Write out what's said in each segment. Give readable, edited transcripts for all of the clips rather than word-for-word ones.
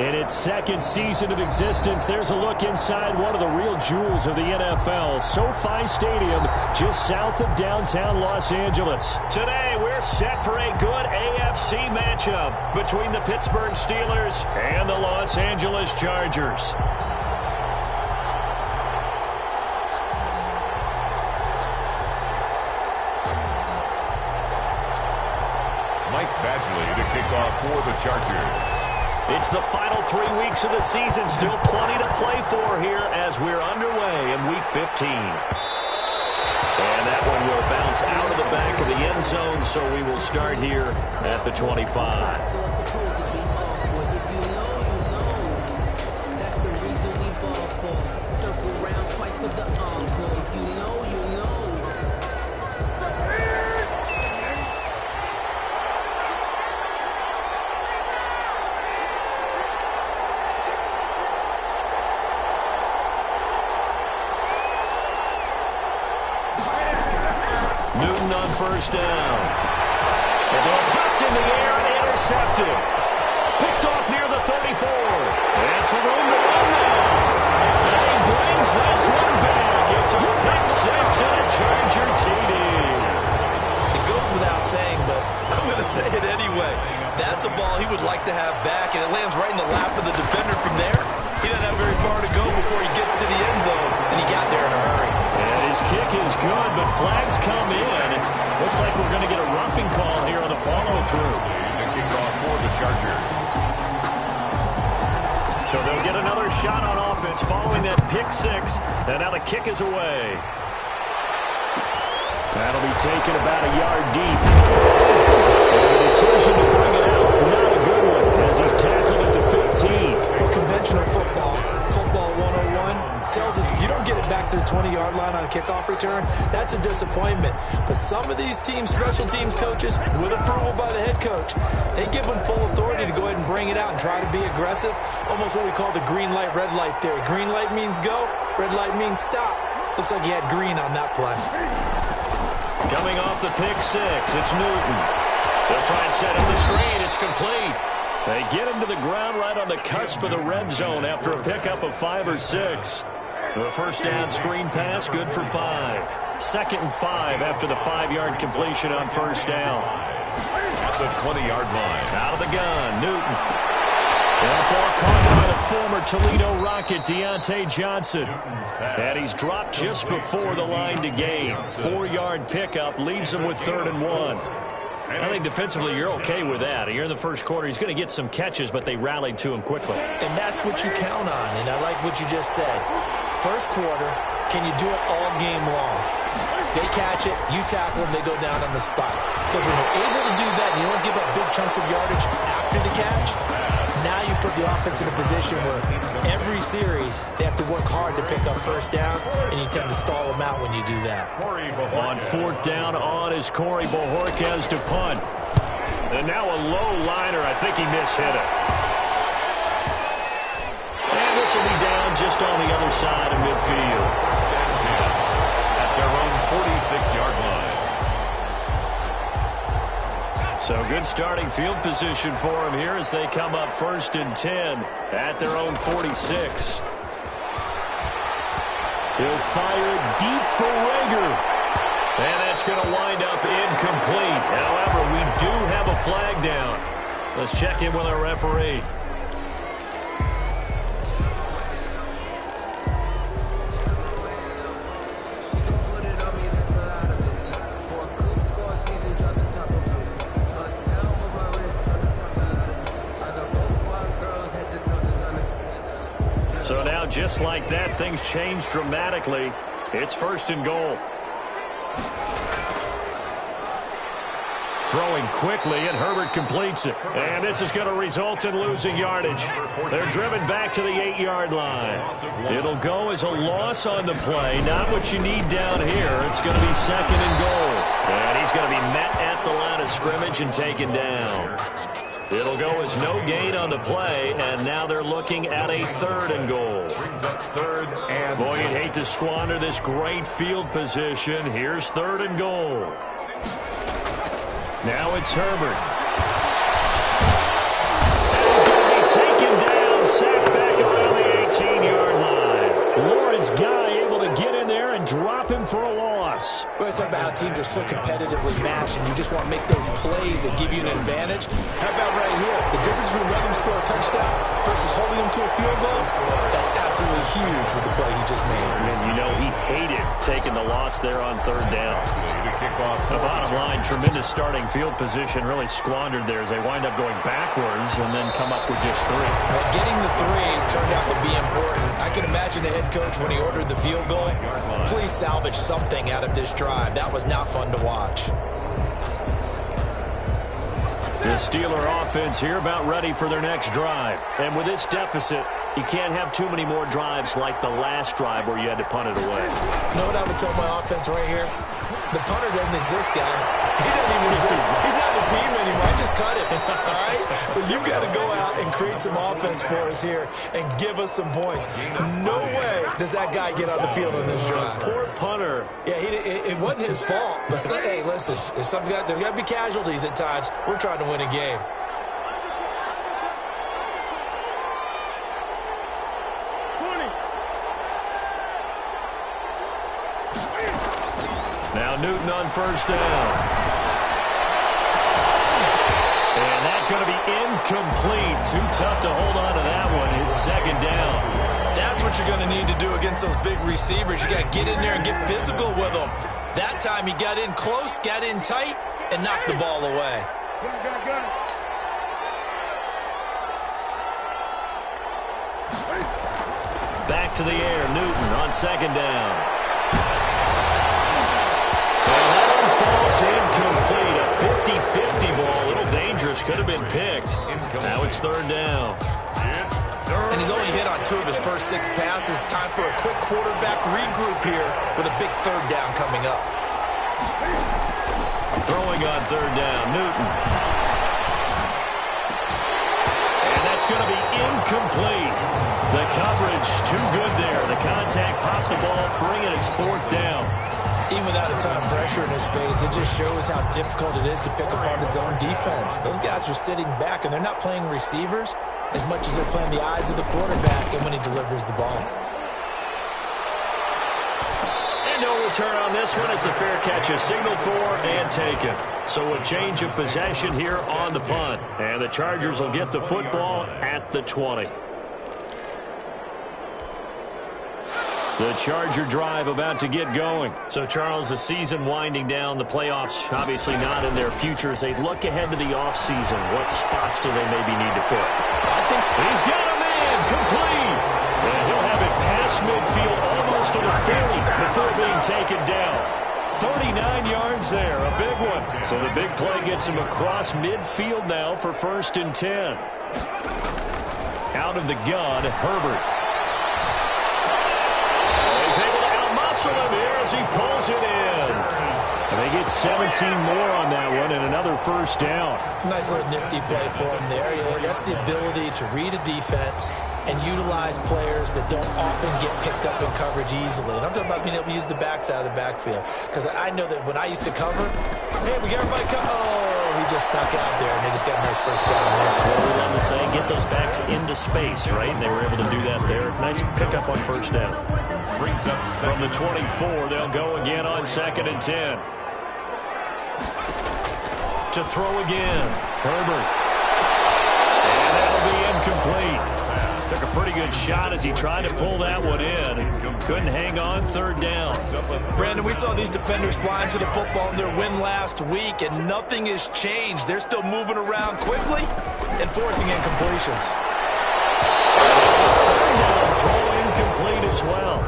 In its second season of existence, there's a look inside one of the real jewels of the NFL, SoFi Stadium, just south of downtown Los Angeles. Today, we're set for a good AFC matchup between the Pittsburgh Steelers and the Los Angeles Chargers. To kick off for the Chargers. It's the final 3 weeks of the season. Still plenty to play for here as we're underway in Week 15. And that one will bounce out of the back of the end zone, so we will start here at the 25. Newton on first down. The ball popped in the air and intercepted. Picked off near the 34. And some room to run now. And he brings this one back. It's a pick six and a Charger TD. It goes without saying, but I'm going to say it anyway. That's a ball he would like to have back, and it lands right in the lap of the defender from there. He doesn't have very far to go before he gets to the end zone, and he got there in a hurry. And his kick is good, but flags come in. Looks like we're going to get a roughing call here on the follow-through. The kickoff for the Chargers. So they'll get another shot on offense following that pick six. And now the kick is away. That'll be taken about a yard deep. And the decision to bring it out, not a good one, as he's tackled at the 15. Well, conventional football 101, tells us if you don't get it back to the 20-yard line on a kickoff return, that's a disappointment. But some of these teams, special teams coaches, with approval by the head coach, they give them full authority to go ahead and bring it out and try to be aggressive. Almost what we call the green light, red light theory. Green light means go, red light means stop. Looks like he had green on that play. Coming off the pick six, it's Newton. They'll try and set up the screen. It's complete. They get him to the ground right on the cusp of the red zone after a pickup of 5 or 6. The first down screen pass, good for 5. Second and 5 after the 5-yard completion on first down. At the 20-yard line. Out of the gun, Newton. That ball caught by the former Toledo Rocket, Deontay Johnson. And he's dropped just before the line to gain. 4-yard pickup leaves him with 3rd and 1. I think defensively you're okay with that. Here in the first quarter, he's going to get some catches, but they rallied to him quickly. And that's what you count on, and I like what you just said. First quarter, can you do it all game long? They catch it, you tackle them, they go down on the spot. Because when you're able to do that and you don't give up big chunks of yardage after the catch, now you put the offense in a position where every series they have to work hard to pick up first downs, and you tend to stall them out when you do that. On 4th down on is Corey Bojorquez to punt. And now a low liner. I think he mishit it. And this will be down just on the other side of midfield. At their own 46-yard line. So good starting field position for him here as they come up 1st and 10 at their own 46. He'll fire deep for Rager. And that's going to wind up incomplete. However, we do have a flag down. Let's check in with our referee. So now, just like that, things change dramatically. It's 1st and goal. Throwing quickly, and Herbert completes it. And this is going to result in losing yardage. They're driven back to the 8-yard line. It'll go as a loss on the play. Not what you need down here. It's going to be 2nd and goal. And he's going to be met at the line of scrimmage and taken down. It'll go as no gain on the play, and now they're looking at a 3rd and goal. Boy, you'd hate to squander this great field position. Here's 3rd and goal. Now it's Herbert. And he's going to be taken down opponent's guy able to get in there and drop him for a loss. Well, it's about how teams are so competitively matched, and you just want to make those plays that give you an advantage. How about right here? The difference between letting him score a touchdown versus holding him to a field goal, that's absolutely huge with the play he just made. And you know he hated taking the loss there on third down. The bottom line, tremendous starting field position, really squandered there as they wind up going backwards and then come up with just 3. Well, getting the 3 turned out to be important. I can imagine the head coach when he ordered the field goal. Please salvage something out of this drive. That was not fun to watch. The Steeler offense here about ready for their next drive. And with this deficit, you can't have too many more drives like the last drive where you had to punt it away. You know what I would tell my offense right here? The punter doesn't exist, guys. He doesn't even exist. He's not a team anymore. I just cut him, all right? So you've got to go out and create some offense for us here and give us some points. No way does that guy get on the field on this drive. Poor punter. Yeah, it wasn't his fault. But hey, listen, there's got to be casualties at times. We're trying to win a game. Now Newton on first down. And that's going to be incomplete. Too tough to hold on to that one. It's second down. That's what you're going to need to do against those big receivers. You got to get in there and get physical with them. That time he got in close, got in tight, and knocked the ball away. Back to the air. Newton on second down. Falls incomplete. A 50-50 ball. A little dangerous. Could have been picked. Now it's third down. And he's only hit on 2 of his first 6 passes. Time for a quick quarterback regroup here with a big third down coming up. Throwing on third down. Newton. And that's going to be incomplete. The coverage too good there. The contact popped the ball free, and it's fourth down. Even without a ton of pressure in his face, it just shows how difficult it is to pick apart his own defense. Those guys are sitting back, and they're not playing receivers as much as they're playing the eyes of the quarterback and when he delivers the ball. And no return on this one as the fair catch is signaled for and taken. So a change of possession here on the punt. And the Chargers will get the football at the 20. The Charger drive about to get going. So, Charles, the season winding down, the playoffs obviously not in their future. As they look ahead to the offseason, what spots do they maybe need to fill? I think he's got a man complete. And he'll have it past midfield almost to the 30 before being taken down. 39 yards there, a big one. So the big play gets him across midfield now for 1st and 10. Out of the gun, Herbert. Him here as he pulls it in. And they get 17 more on that one and another first down. Nice little nifty play for him there. Yeah, that's the ability to read a defense and utilize players that don't often get picked up in coverage easily. And I'm talking about being able to use the backside of the backfield. Because I know that when I used to cover, hey, we got everybody cover. Oh, he just snuck out there, and they just got a nice first down there. Well, we love to say, get those backs into space, right? And they were able to do that there. Nice pickup on first down. Brings up from the 24, they'll go again on 2nd and 10. To throw again, Herbert. And that'll be incomplete. Took a pretty good shot as he tried to pull that one in. Couldn't hang on, third down. Brandon, we saw these defenders fly into the football in their win last week, and nothing has changed. They're still moving around quickly and forcing incompletions. Third down, throw incomplete as well.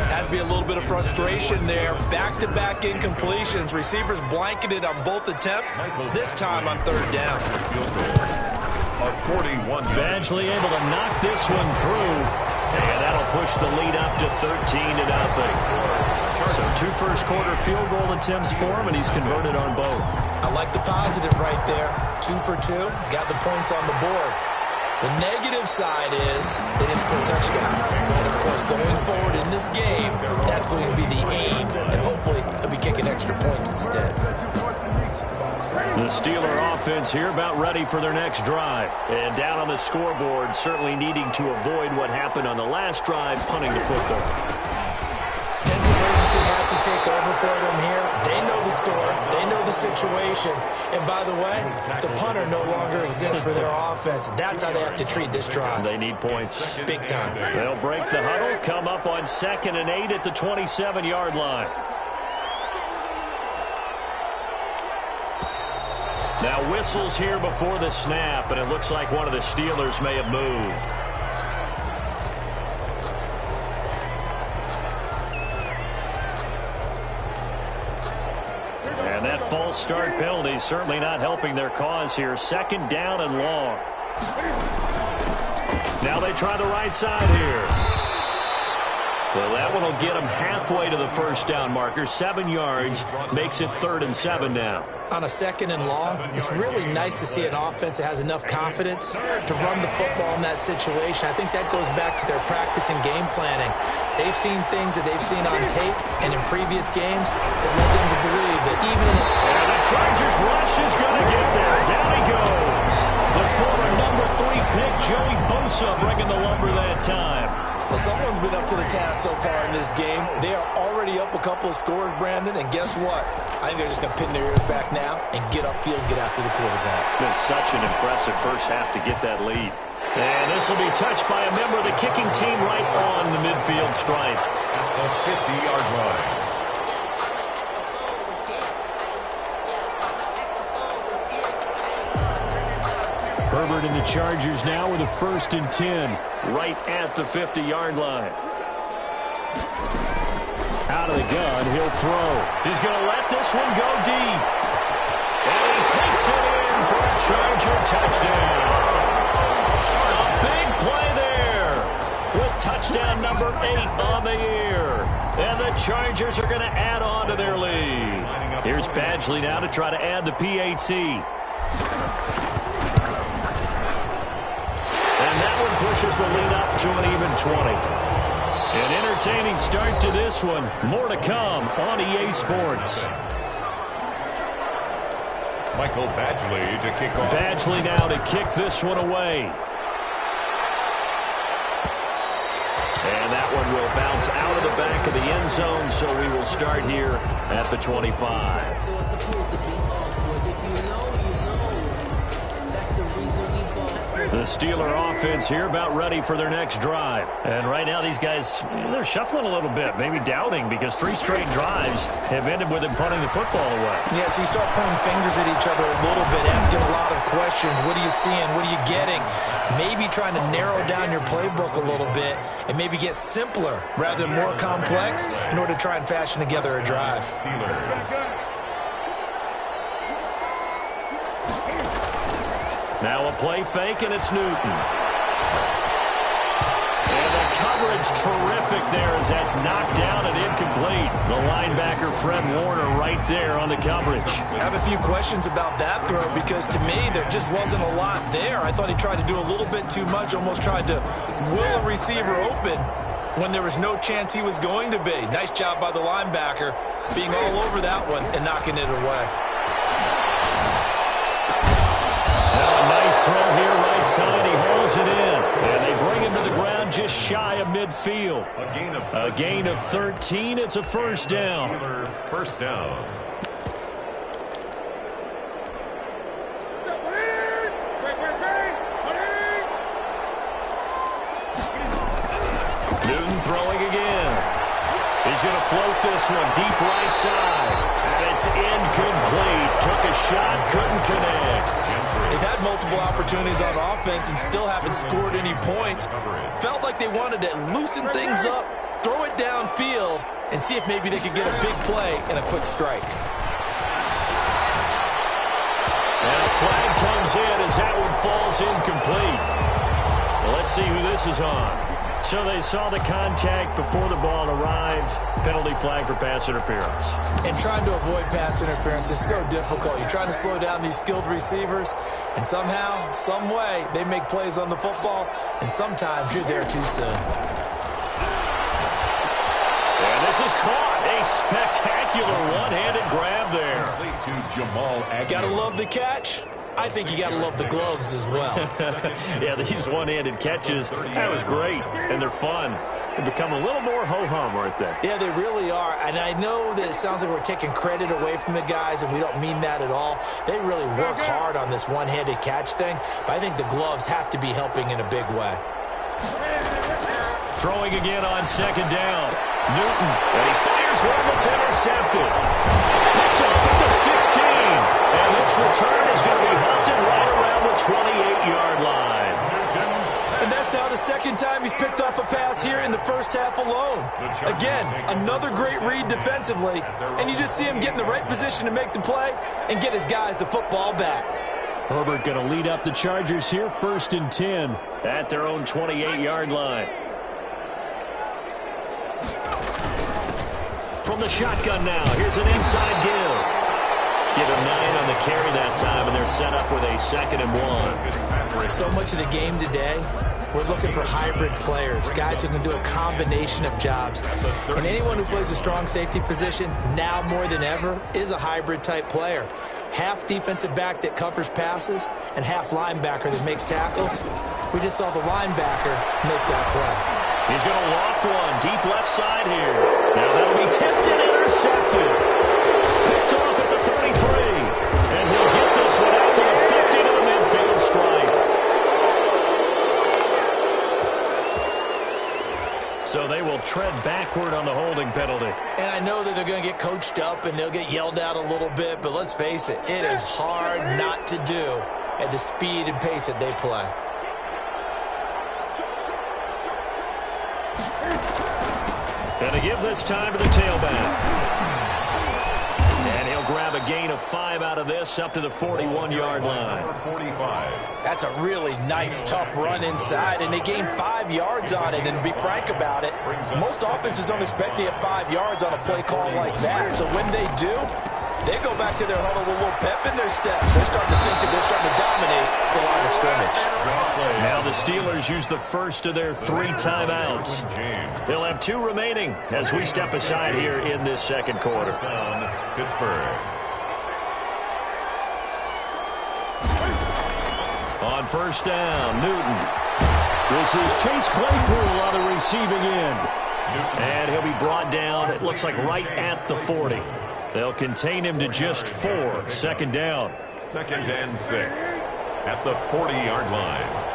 Has to be a little bit of frustration there. Back-to-back incompletions. Receivers blanketed on both attempts, this time on third down. A 41. Badgley able to knock this one through. And that'll push the lead up to 13-0. So 2 first-quarter field goal attempts for him, and he's converted on both. I like the positive right there. 2 for 2. Got the points on the board. The negative side is they didn't score touchdowns. And, of course, going forward in this game, that's going to be the aim. And hopefully they'll be kicking extra points instead. The Steeler offense here about ready for their next drive. And down on the scoreboard, certainly needing to avoid what happened on the last drive, punting the football. sense of urgency has to take over for them here. They know the score. They know the situation. And by the way, the punter no longer exists for their offense. That's how they have to treat this drive. They need points. Big time. They'll break the huddle, come up on 2nd and 8 at the 27-yard line. Now whistles here before the snap, and it looks like one of the Steelers may have moved. And that false start penalty is certainly not helping their cause here. 2nd down and long. Now they try the right side here. So that one will get them halfway to the first down marker. 7 yards makes it 3rd and 7 now. On a 2nd and long, it's really nice to see an offense that has enough confidence to run the football in that situation. I think that goes back to their practice and game planning. They've seen things that they've seen on tape and in previous games that led them to believe that even in and the Chargers rush is going to get there. Down he goes. The former number 3 pick, Joey Bosa, bringing the lumber that time. Well, someone's been up to the task so far in this game. They are already up a couple of scores, Brandon, and guess what? I think they're just going to pin their ears back now and get upfield, get after the quarterback. Been such an impressive first half to get that lead. And this will be touched by a member of the kicking team right on the midfield stripe. At the 50-yard line. Herbert and the Chargers now with a 1st and 10 right at the 50-yard line. Out of the gun, he'll throw. He's going to let this one go deep. And he takes it in for a Charger touchdown. A big play there with touchdown number 8 on the year. And the Chargers are going to add on to their lead. Here's Badgley now to try to add the PAT. Pushes the lead up to an even 20. An entertaining start to this one. More to come on EA Sports. Michael Badgley to kick off. Badgley now to kick this one away. And that one will bounce out of the back of the end zone, so we will start here at the 25. The Steeler offense here about ready for their next drive. And right now these guys, they're shuffling a little bit, maybe doubting, because 3 straight drives have ended with them punting the football away. Yeah, so you start pointing fingers at each other a little bit, asking a lot of questions. What are you seeing? What are you getting? Maybe trying to narrow down your playbook a little bit and maybe get simpler rather than more complex in order to try and fashion together a drive. Steelers. Now a play fake, and it's Newton. And the coverage terrific there as that's knocked down and incomplete. The linebacker, Fred Warner, right there on the coverage. I have a few questions about that throw because to me there just wasn't a lot there. I thought he tried to do a little bit too much, almost tried to will a receiver open when there was no chance he was going to be. Nice job by the linebacker being all over that one and knocking it away. Nice throw here, right side. He hauls it in. And they bring him to the ground just shy of midfield. A gain of 13. It's a first down. First down. Newton throwing again. He's going to float this one deep right side. And it's incomplete. Took a shot, couldn't connect. They've had multiple opportunities on offense and still haven't scored any points. Felt like they wanted to loosen things up, throw it downfield, and see if maybe they could get a big play and a quick strike. And a flag comes in as that one falls incomplete. Well, let's see who this is on. So they saw the contact before the ball arrived. Penalty flag for pass interference. And trying to avoid pass interference is so difficult. You're trying to slow down these skilled receivers, and somehow, some way, they make plays on the football, and sometimes you're there too soon. And this is caught. A spectacular one-handed grab there. To Jamal Agnew. Gotta love the catch. I think you got to love the gloves as well. Yeah, these one-handed catches, that was great, and they're fun. They become a little more ho-hum, aren't they? Yeah, they really are. And I know that it sounds like we're taking credit away from the guys, and we don't mean that at all. They really work hard on this one-handed catch thing, but I think the gloves have to be helping in a big way. Throwing again on second down. Newton, and he fires one that's intercepted. Picked off at the 16. And this return is going to be hunted right around the 28-yard line. And that's now the second time he's picked off a pass here in the first half alone. Again, another great read defensively, and you just see him get in the right position to make the play and get his guys the football back. Herbert going to lead up the Chargers here, 1st and 10 at their own 28-yard line. From the shotgun now, here's an inside give. Give him 9 on the carry that time, and they're set up with a 2nd and 1. So much of the game today, we're looking for hybrid players, guys who can do a combination of jobs. And anyone who plays a strong safety position, now more than ever, is a hybrid-type player. Half defensive back that covers passes and half linebacker that makes tackles. We just saw the linebacker make that play. He's going to loft one deep left side here. Now that'll be tipped and intercepted. Picked off at the 33. And he'll get this one out to the 50 to the midfield stripe. So they will tread backward on the holding penalty. And I know that they're going to get coached up and they'll get yelled at a little bit, but let's face it, it is hard not to do at the speed and pace that they play. And to give this time to the tailback. And he'll grab a gain of 5 out of this up to the 41-yard line. That's a really nice, tough run inside, and they gained 5 yards on it. And to be frank about it, most offenses don't expect to get 5 yards on a play call like that. So when they do, they go back to their huddle with a little pep in their steps. They're starting to think that they're starting to dominate the line of scrimmage. Now the Steelers use the first of their 3 timeouts. They'll have 2 remaining as we step aside here in this second quarter. Pittsburgh. On first down, Newton. This is Chase Claypool on the receiving end. And he'll be brought down, it looks like right at the 40. They'll contain him to just 4. 2nd down. 2nd and 6 at the 40-yard line.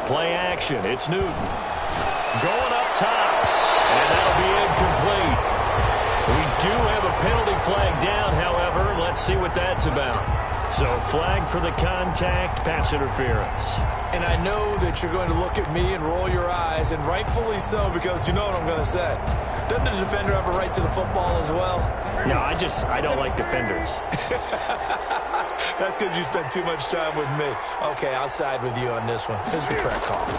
Play action. It's Newton. Going up top. And that'll be incomplete. We do have a penalty flag down, however. Let's see what that's about. So flag for the contact, pass interference. And I know that you're going to look at me and roll your eyes, and rightfully so, because you know what I'm going to say. Doesn't the defender have a right to the football as well? No, I don't like defenders. That's because you spent too much time with me. Okay, I'll side with you on this one. Here's the correct call. Now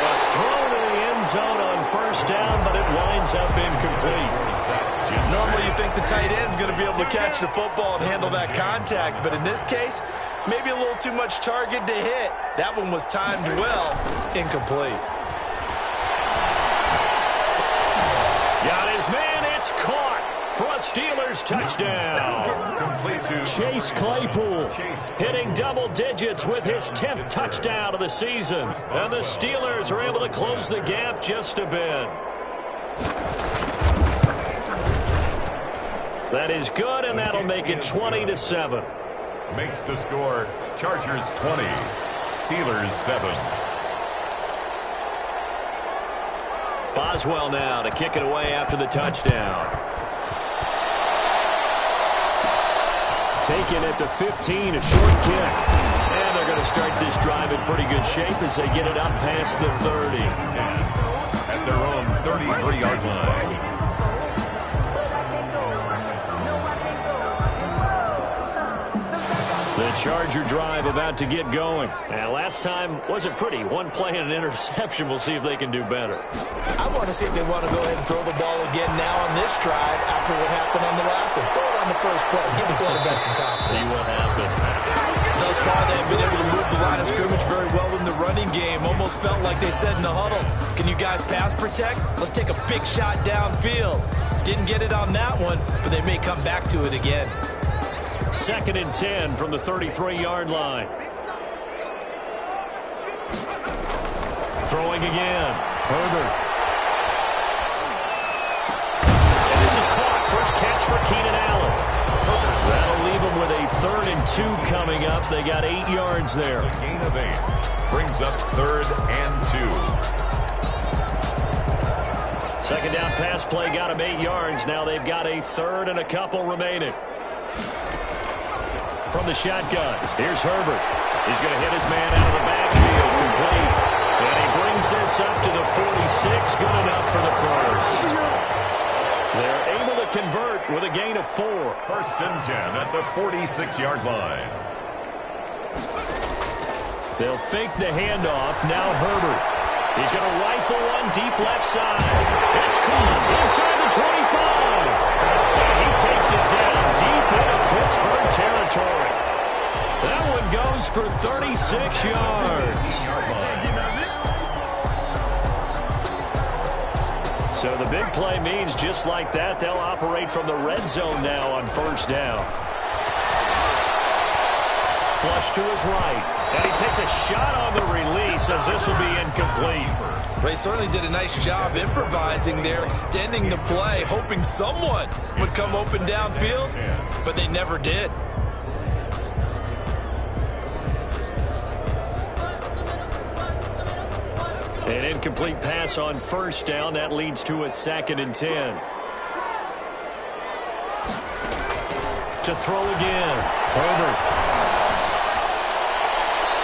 a throw to the end zone on first down, but it winds up incomplete. Normally you think the tight end's going to be able to catch the football and handle that contact, but in this case, maybe a little too much target to hit. That one was timed well, incomplete. Got his man, it's caught for a Steelers touchdown. Chase Claypool hitting double digits with his 10th touchdown of the season. And the Steelers are able to close the gap just a bit. That is good, and that'll make it 20-7. Makes the score Chargers 20, Steelers 7. Boswell now to kick it away after the touchdown. Taken at the 15, a short kick. And they're going to start this drive in pretty good shape as they get it up past the 30. At their own 33-yard line. The Charger drive about to get going. Now, last time wasn't pretty. One play and an interception. We'll see if they can do better. I want to see if they want to go ahead and throw the ball again now on this drive after what happened on the last one. Throw it on on the first play. Give the quarterback some confidence. See what happens. Thus far, they've been able to move the line of scrimmage very well in the running game. Almost felt like they said in the huddle, can you guys pass protect? Let's take a big shot downfield. Didn't get it on that one, but they may come back to it again. 2nd and 10 from the 33-yard line. Throwing again. Herbert. And this is caught. First catch for Keenan Allen. That'll leave them with a 3rd and 2 coming up. They got 8 yards there. A gain of 8. Brings up 3rd and 2. Second down pass play got him 8 yards. Now they've got a 3rd and a couple remaining. From the shotgun, here's Herbert. He's going to hit his man out of the backfield. Complete. And he brings this up to the 46. Good enough for the first. They're able to convert with a gain of 4. 1st and 10 at the 46-yard line. They'll fake the handoff. Now Herbert. He's going to rifle one deep left side. It's caught inside the 25. And he takes it down deep into Pittsburgh territory. That one goes for 36 yards. So the big play means just like that, they'll operate from the red zone now on 1st down. Flush to his right. And he takes a shot on the release as this will be incomplete. They certainly did a nice job improvising there, extending the play, hoping someone would come open downfield, but they never did. An incomplete pass on 1st down. That leads to a 2nd and 10. To throw again. Herbert.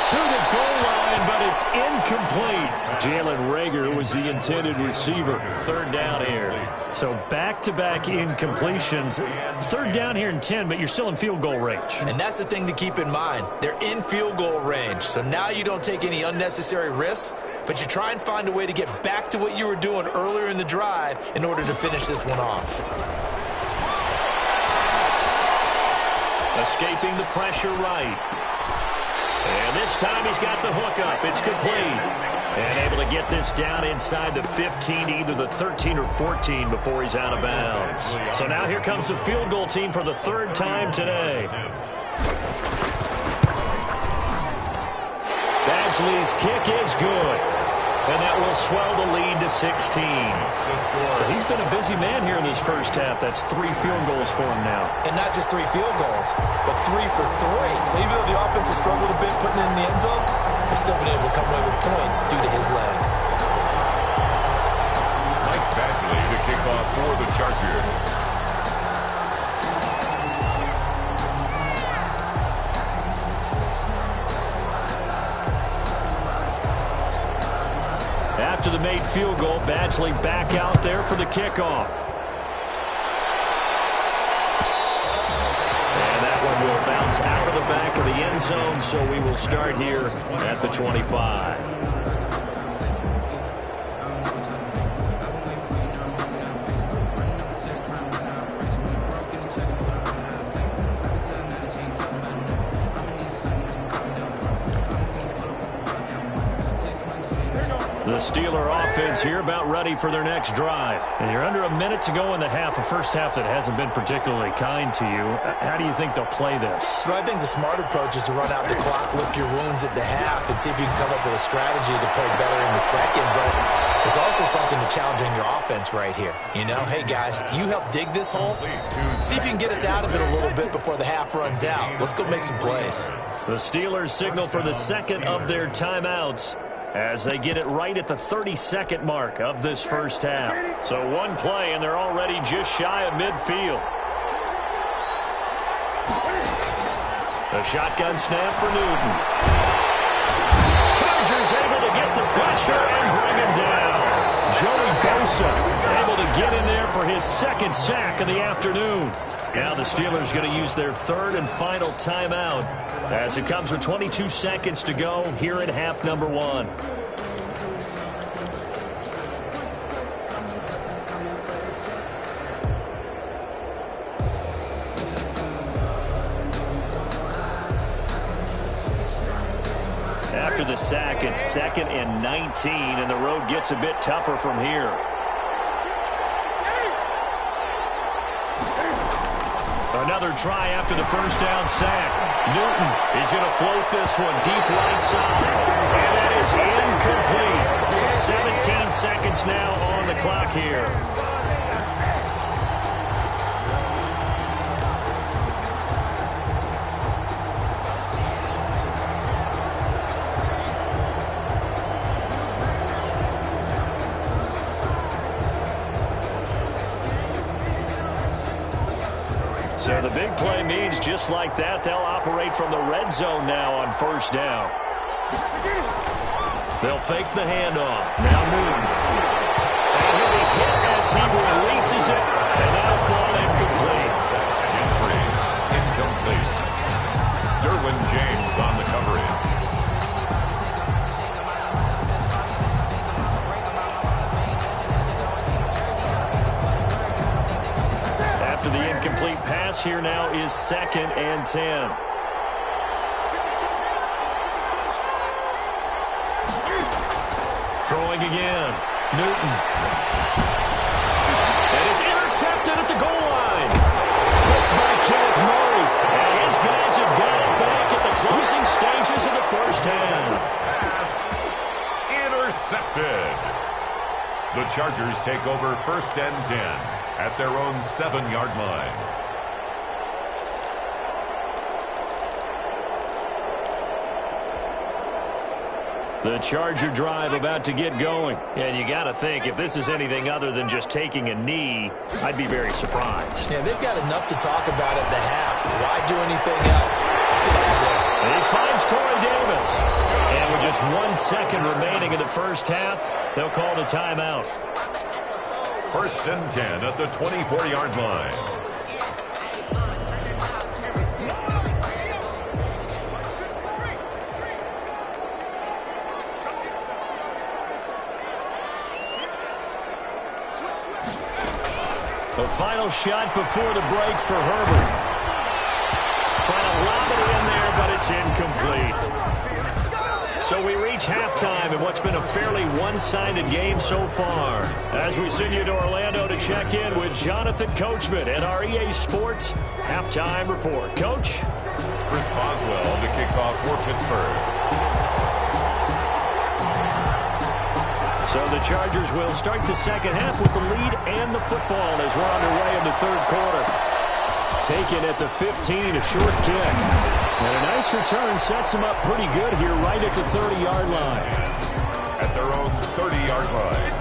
To the goal line, but it's incomplete. Jalen Reagor was the intended receiver. 3rd down here. So back-to-back incompletions. 3rd down here and 10, but you're still in field goal range. And that's the thing to keep in mind. They're in field goal range. So now you don't take any unnecessary risks, but you try and find a way to get back to what you were doing earlier in the drive in order to finish this one off. Escaping the pressure right. And this time he's got the hook up. It's complete. And able to get this down inside the 15, either the 13 or 14 before he's out of bounds. So now here comes the field goal team for the 3rd time today. Badgley's kick is good. And that will swell the lead to 16. So he's been a busy man here in this first half. That's 3 field goals for him now. And not just 3 field goals, but 3 for 3. So even though the offense has struggled a bit putting it in the end zone, they've still been able to come away with points due to his leg. Mike Badgley to kick off for the Chargers. After the made field goal, Badgley back out there for the kickoff. And that one will bounce out of the back of the end zone, so we will start here at the 25. The Steeler offense here about ready for their next drive. And you're under a minute to go in the half, a first half that hasn't been particularly kind to you. How do you think they'll play this? Well, I think the smart approach is to run out the clock, lick your wounds at the half, and see if you can come up with a strategy to play better in the second. But there's also something to challenging your offense right here. You know, hey, guys, you help dig this hole. See if you can get us out of it a little bit before the half runs out. Let's go make some plays. The Steelers signal for the second of their timeouts as they get it right at the 32nd mark of this first half. So one play, and they're already just shy of midfield. A shotgun snap for Newton. Chargers able to get the pressure and bring him down. Joey Bosa able to get in there for his 2nd sack of the afternoon. Now the Steelers going to use their 3rd and final timeout as it comes with 22 seconds to go here at half number 1. after the sack. It's 2nd and 19, and the road gets a bit tougher from here. Another try after the first down sack. Newton is going to float this one deep right side. And that is incomplete. So 17 seconds now on the clock here. So the big play means just like that, they'll operate from the red zone now on first down. They'll fake the handoff. Now Newton. And he'll be hit as he releases it, and that'll fall incomplete. Gentry, incomplete. Derwin James on the coverage. After the incomplete pass, here now is 2nd and 10. Throwing again. Newton. And it's intercepted at the goal line. Picked by Kenneth Murray. And his guys have got it back at the closing stages of the first half. Intercepted. The Chargers take over 1st and 10 at their own 7-yard line. The Charger drive about to get going. And you got to think, if this is anything other than just taking a knee, I'd be very surprised. Yeah, they've got enough to talk about at the half. Why do anything else? Stick it there. And he finds Corey Davis. And with just 1 second remaining in the first half, they'll call the timeout. 1st and 10 at the 24-yard line. The final shot before the break for Herbert. Trying to lob it in there, but it's incomplete. So we reach halftime in what's been a fairly one-sided game so far. As we send you to Orlando to check in with Jonathan Coachman and our EA Sports Halftime Report. Coach? Chris Boswell to kick off for Pittsburgh. So the Chargers will start the second half with the lead and the football as we're underway in the third quarter. Taken at the 15, a short kick. And a nice return sets them up pretty good here right at the 30-yard line. At their own 30-yard line.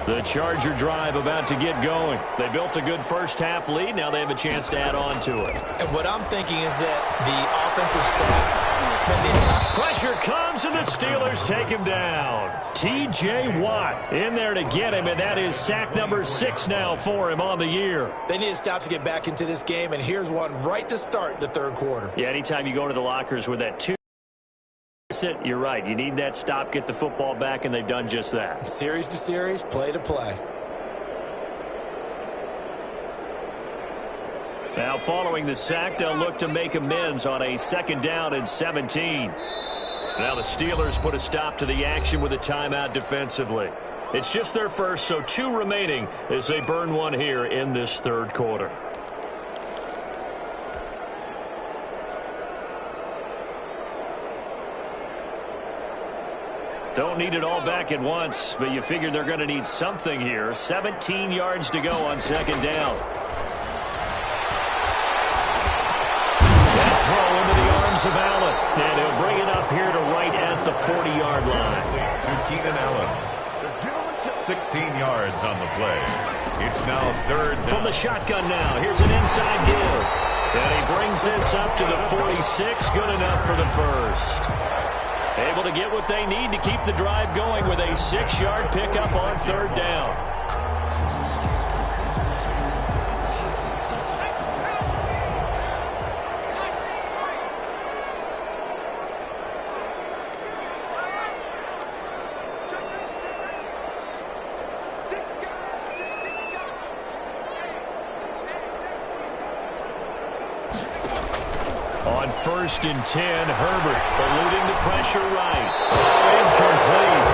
The Charger drive about to get going. They built a good first half lead. Now they have a chance to add on to it. And what I'm thinking is that the offensive staff spending time. Pressure comes and the Steelers take him down. T.J. Watt in there to get him, and that is sack number 6 now for him on the year. They need to stop to get back into this game, and here's one right to start the third quarter. Yeah, anytime you go to the lockers with that 2, you're right. You need that stop, get the football back, and they've done just that. Series to series, play to play. Now following the sack, they'll look to make amends on a 2nd down and 17. Now the Steelers put a stop to the action with a timeout defensively. It's just their first, so 2 remaining as they burn one here in this third quarter. Don't need it all back at once, but you figure they're going to need something here. 17 yards to go on 2nd down. That throw into the arms of Allen. And he'll bring it up here to right at the 40-yard line. To Keenan Allen. 16 yards on the play. It's now 3rd down. From the shotgun now. Here's an inside give. And he brings brings this up to the 46. Good enough for the first. Able to get what they need to keep the drive going with a 6-yard pickup on third down. On 1st and 10, Herbert eluding the pressure right. Incomplete.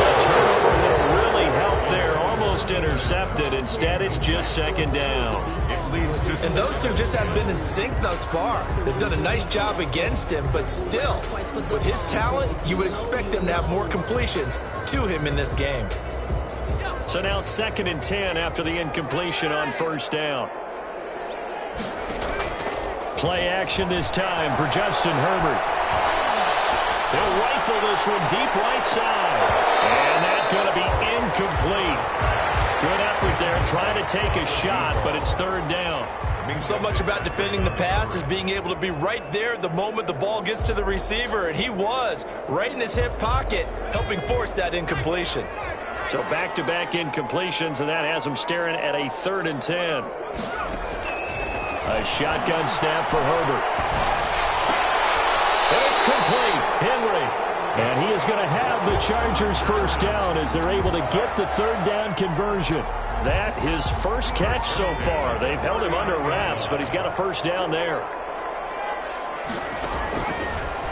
The turnover would have really helped there. Almost intercepted. Instead, it's just 2nd down. And those two just haven't been in sync thus far. They've done a nice job against him, but still, with his talent, you would expect them to have more completions to him in this game. So now 2nd and 10 after the incompletion on 1st down. Play action this time for Justin Herbert. They'll rifle this one deep right side. And that's going to be incomplete. Good effort there trying to take a shot, but it's 3rd down. So much about defending the pass is being able to be right there the moment the ball gets to the receiver, and he was right in his hip pocket, helping force that incompletion. So back-to-back incompletions, and that has him staring at a 3rd and 10. A shotgun snap for Herbert. And it's complete. Henry. And he is going to have the Chargers' first down as they're able to get the 3rd down conversion. That his first catch so far. They've held him under wraps, but he's got a first down there.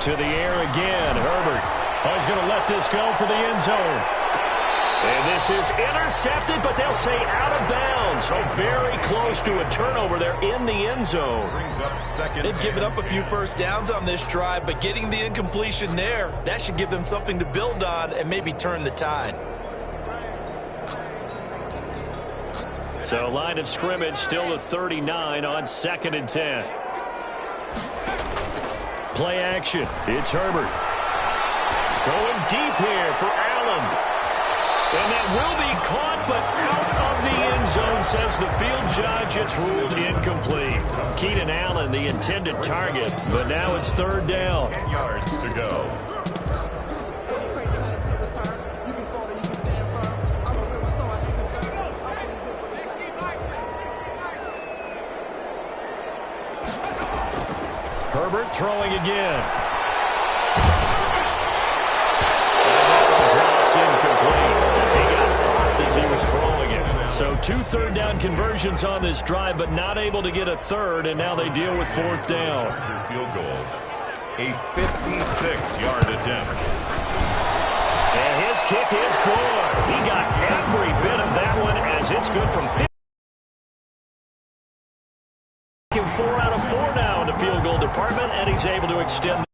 To the air again. Herbert. He's going to let this go for the end zone. And this is intercepted, but they'll say out of bounds. So very close to a turnover there in the end zone. They've given up a few first downs on this drive, but getting the incompletion there, that should give them something to build on and maybe turn the tide. So line of scrimmage still at 39 on 2nd and 10. Play action. It's Herbert. Going deep here for Allen. And that will be caught, but out of the end zone, says the field judge. It's ruled incomplete. Keenan Allen, the intended target, but now it's 3rd down. 10 yards to go. Herbert throwing again. Incomplete as he got caught as he was throwing it. So 2 3rd down conversions on this drive, but not able to get a 3rd, and now they deal with 4th down. Field goal. A 56-yard attempt. And his kick is good. He got every bit of that one as it's good from 50. 4 out of 4 now in the field goal department, and he's able to extend the